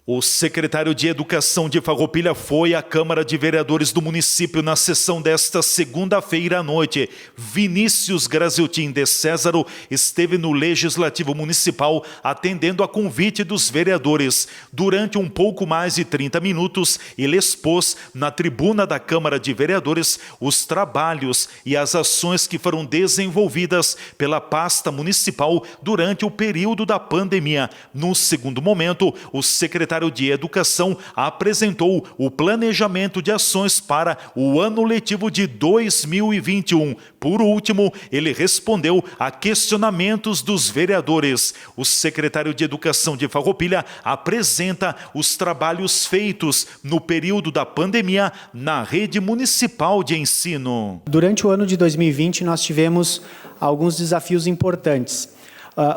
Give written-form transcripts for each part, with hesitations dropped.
O secretário de Educação de Farroupilha foi à Câmara de Vereadores do município na sessão desta segunda-feira à noite. Vinícius Graziotin de Césaro esteve no Legislativo Municipal atendendo a convite dos vereadores. Durante um pouco mais de 30 minutos, ele expôs na tribuna da Câmara de Vereadores os trabalhos e as ações que foram desenvolvidas pela pasta municipal durante o período da pandemia. No segundo momento, o secretário de Educação apresentou o planejamento de ações para o ano letivo de 2021. Por último, ele respondeu a questionamentos dos vereadores. O secretário de Educação de Farroupilha apresenta os trabalhos feitos no período da pandemia na rede municipal de ensino. Durante o ano de 2020, nós tivemos alguns desafios importantes.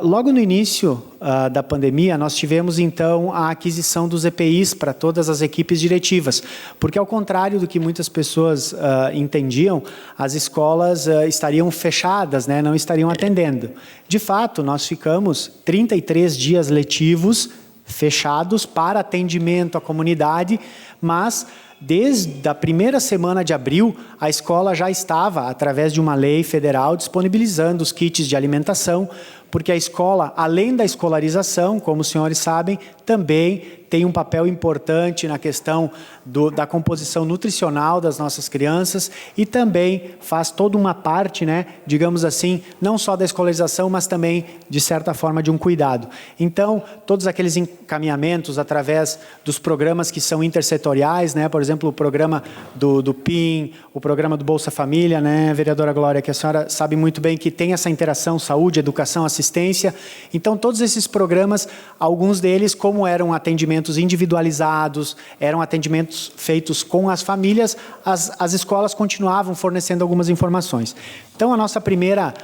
Logo no início da pandemia, nós tivemos então a aquisição dos EPIs para todas as equipes diretivas, porque ao contrário do que muitas pessoas entendiam, as escolas estariam fechadas, né, não estariam atendendo. De fato, nós ficamos 33 dias letivos fechados para atendimento à comunidade, mas desde a primeira semana de abril, a escola já estava, através de uma lei federal, disponibilizando os kits de alimentação, porque a escola, além da escolarização, como os senhores sabem, também tem um papel importante na questão da composição nutricional das nossas crianças e também faz toda uma parte, né, digamos assim, não só da escolarização, mas também, de certa forma, de um cuidado. Então, todos aqueles encaminhamentos através dos programas que são intersetoriais, né, por exemplo, o programa do PIN, o programa do Bolsa Família, né, vereadora Glória, que a senhora sabe muito bem que tem essa interação saúde, educação, assistência. Então, todos esses programas, alguns deles, como eram atendimentos individualizados, eram atendimentos feitos com as famílias, as escolas continuavam fornecendo algumas informações. Então, a nossa primeira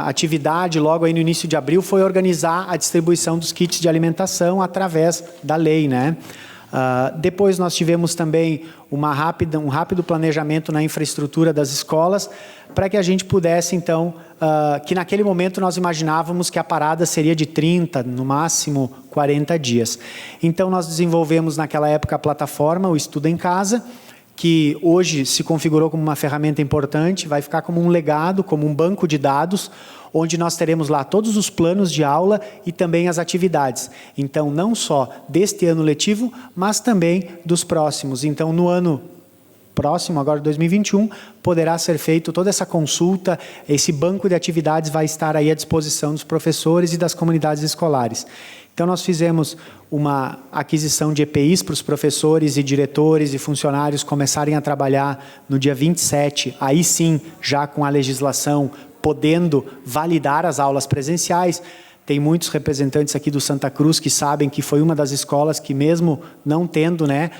atividade, logo aí no início de abril, foi organizar a distribuição dos kits de alimentação através da lei, né? Depois nós tivemos também um rápido planejamento na infraestrutura das escolas para que a gente pudesse, então, que naquele momento nós imaginávamos que a parada seria de 30, no máximo 40 dias. Então nós desenvolvemos naquela época a plataforma, o Estuda em Casa, que hoje se configurou como uma ferramenta importante, vai ficar como um legado, como um banco de dados, onde nós teremos lá todos os planos de aula e também as atividades. Então, não só deste ano letivo, mas também dos próximos. Então, no ano próximo, agora 2021, poderá ser feito toda essa consulta, esse banco de atividades vai estar aí à disposição dos professores e das comunidades escolares. Então, nós fizemos uma aquisição de EPIs para os professores e diretores e funcionários começarem a trabalhar no dia 27, aí sim, já com a legislação, podendo validar as aulas presenciais. Tem muitos representantes aqui do Santa Cruz que sabem que foi uma das escolas que, mesmo não tendo, né,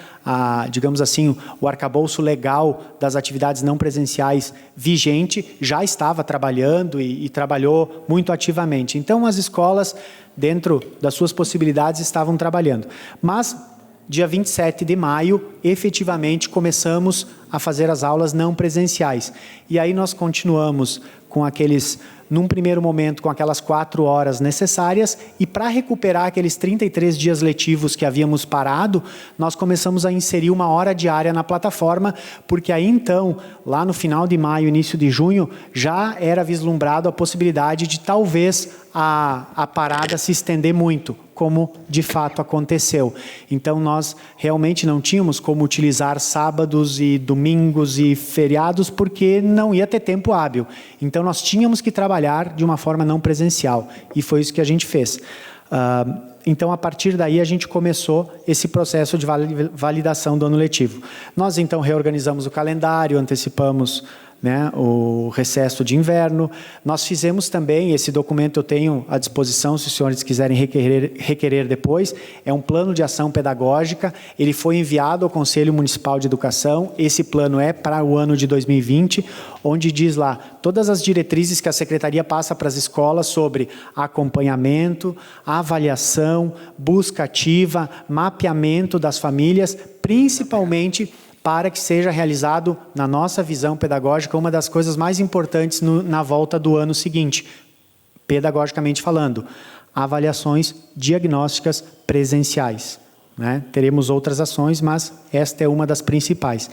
digamos assim, o arcabouço legal das atividades não presenciais vigente, já estava trabalhando e trabalhou muito ativamente. Então, as escolas, dentro das suas possibilidades, estavam trabalhando. Mas, dia 27 de maio, efetivamente, começamos a fazer as aulas não presenciais. E aí nós continuamos com num primeiro momento, com aquelas 4 horas necessárias, e para recuperar aqueles 33 dias letivos que havíamos parado, nós começamos a inserir 1 hora diária na plataforma, porque aí então, lá no final de maio, início de junho, já era vislumbrado a possibilidade de talvez a parada se estender muito, como de fato aconteceu. Então nós realmente não tínhamos como utilizar sábados e domingos e feriados, porque não ia ter tempo hábil. Então nós tínhamos que trabalhar de uma forma não presencial, e foi isso que a gente fez. Então, a partir daí, a gente começou esse processo de validação do ano letivo. Nós, então, reorganizamos o calendário, antecipamos, né, o recesso de inverno. Nós fizemos também, esse documento eu tenho à disposição, se os senhores quiserem requerer depois, é um plano de ação pedagógica, ele foi enviado ao Conselho Municipal de Educação, esse plano é para o ano de 2020, onde diz lá todas as diretrizes que a Secretaria passa para as escolas sobre acompanhamento, avaliação, busca ativa, mapeamento das famílias, principalmente para que seja realizado, na nossa visão pedagógica, uma das coisas mais importantes na volta do ano seguinte, pedagogicamente falando, avaliações diagnósticas presenciais. né? Teremos outras ações, mas esta é uma das principais.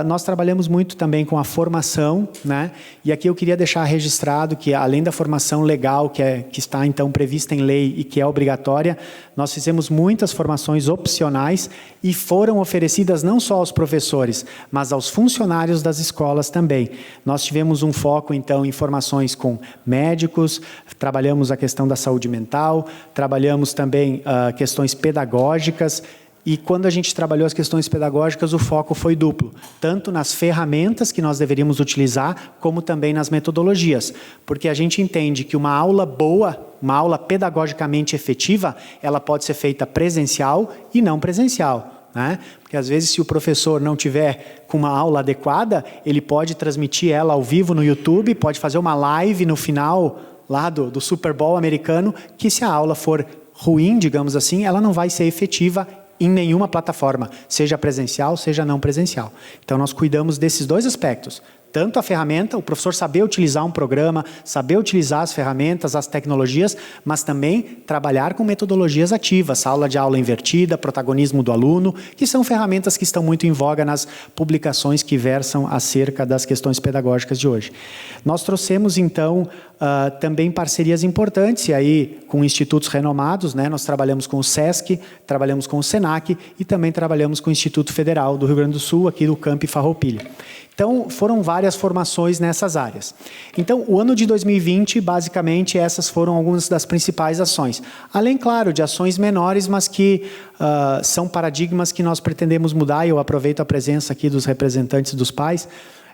Nós trabalhamos muito também com a formação, né? E aqui eu queria deixar registrado que, além da formação legal, que está então prevista em lei e que é obrigatória, nós fizemos muitas formações opcionais e foram oferecidas não só aos professores, mas aos funcionários das escolas também. Nós tivemos um foco, então, em formações com médicos, trabalhamos a questão da saúde mental, trabalhamos também questões pedagógicas. E quando a gente trabalhou as questões pedagógicas, o foco foi duplo, tanto nas ferramentas que nós deveríamos utilizar, como também nas metodologias. Porque a gente entende que uma aula boa, uma aula pedagogicamente efetiva, ela pode ser feita presencial e não presencial, né? Porque às vezes, se o professor não tiver com uma aula adequada, ele pode transmitir ela ao vivo no YouTube, pode fazer uma live no final lá do Super Bowl americano, que se a aula for ruim, digamos assim, ela não vai ser efetiva em nenhuma plataforma, seja presencial, seja não presencial. Então, nós cuidamos desses dois aspectos. Tanto a ferramenta, o professor saber utilizar um programa, saber utilizar as ferramentas, as tecnologias, mas também trabalhar com metodologias ativas, sala de aula invertida, protagonismo do aluno, que são ferramentas que estão muito em voga nas publicações que versam acerca das questões pedagógicas de hoje. Nós trouxemos, então, também parcerias importantes, e aí com institutos renomados, né? Nós trabalhamos com o SESC, trabalhamos com o SENAC e também trabalhamos com o Instituto Federal do Rio Grande do Sul, aqui do Campi Farroupilha. Então, foram várias formações nessas áreas. Então, o ano de 2020, basicamente, essas foram algumas das principais ações. Além, claro, de ações menores, mas que são paradigmas que nós pretendemos mudar, e eu aproveito a presença aqui dos representantes dos pais,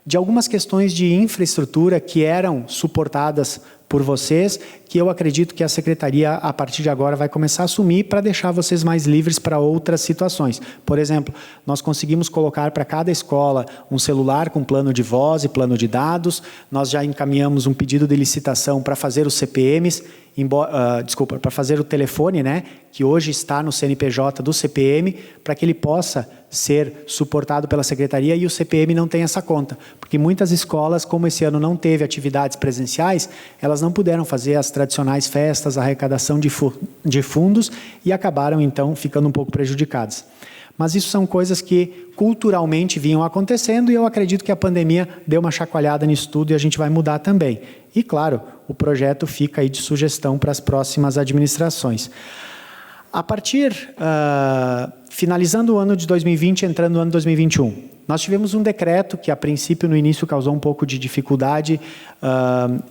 de algumas questões de infraestrutura que eram suportadas por vocês, que eu acredito que a Secretaria, a partir de agora, vai começar a assumir para deixar vocês mais livres para outras situações. Por exemplo, nós conseguimos colocar para cada escola um celular com plano de voz e plano de dados, nós já encaminhamos um pedido de licitação para fazer os CPMs, para fazer o telefone, né, que hoje está no CNPJ do CPM, para que ele possa ser suportado pela Secretaria e o CPM não tem essa conta. Porque muitas escolas, como esse ano não teve atividades presenciais, elas não puderam fazer as tradicionais festas, arrecadação de fundos e acabaram, então, ficando um pouco prejudicadas. Mas isso são coisas que culturalmente vinham acontecendo e eu acredito que a pandemia deu uma chacoalhada nisso tudo e a gente vai mudar também. E, claro, o projeto fica aí de sugestão para as próximas administrações. A partir, finalizando o ano de 2020, entrando no ano de 2021, nós tivemos um decreto que, a princípio, no início, causou um pouco de dificuldade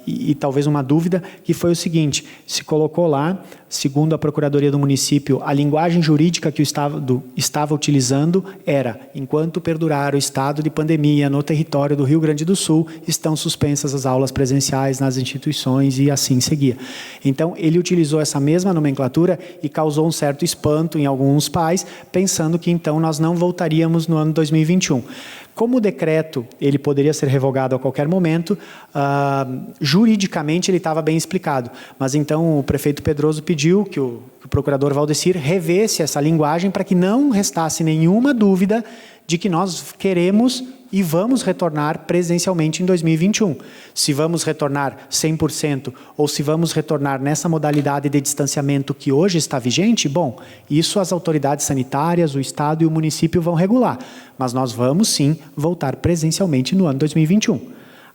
e talvez uma dúvida, que foi o seguinte: se colocou lá, segundo a Procuradoria do Município, a linguagem jurídica que o Estado estava utilizando era: enquanto perdurar o estado de pandemia no território do Rio Grande do Sul, estão suspensas as aulas presenciais nas instituições e assim seguia. Então, ele utilizou essa mesma nomenclatura e causou um certo espanto em alguns pais, pensando que, então, nós não voltaríamos no ano 2021. Como o decreto ele poderia ser revogado a qualquer momento, juridicamente ele estava bem explicado. Mas então o prefeito Pedroso pediu que o procurador Valdecir revesse essa linguagem para que não restasse nenhuma dúvida de que nós queremos e vamos retornar presencialmente em 2021. Se vamos retornar 100% ou se vamos retornar nessa modalidade de distanciamento que hoje está vigente, bom, isso as autoridades sanitárias, o Estado e o município vão regular. Mas nós vamos sim voltar presencialmente no ano 2021.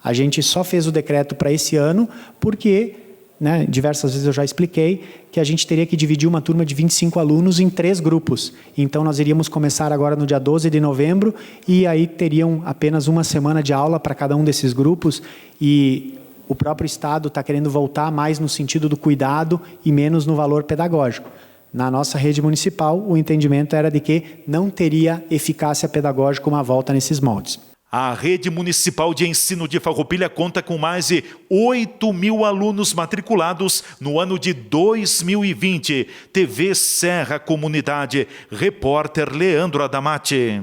A gente só fez o decreto para esse ano porque, né, diversas vezes eu já expliquei que a gente teria que dividir uma turma de 25 alunos em 3 grupos. Então, nós iríamos começar agora no dia 12 de novembro e aí teriam apenas uma semana de aula para cada um desses grupos e o próprio Estado está querendo voltar mais no sentido do cuidado e menos no valor pedagógico. Na nossa rede municipal, o entendimento era de que não teria eficácia pedagógica uma volta nesses moldes. A Rede Municipal de Ensino de Farroupilha conta com mais de 8.000 alunos matriculados no ano de 2020. TV Serra Comunidade, repórter Leandro Adamati.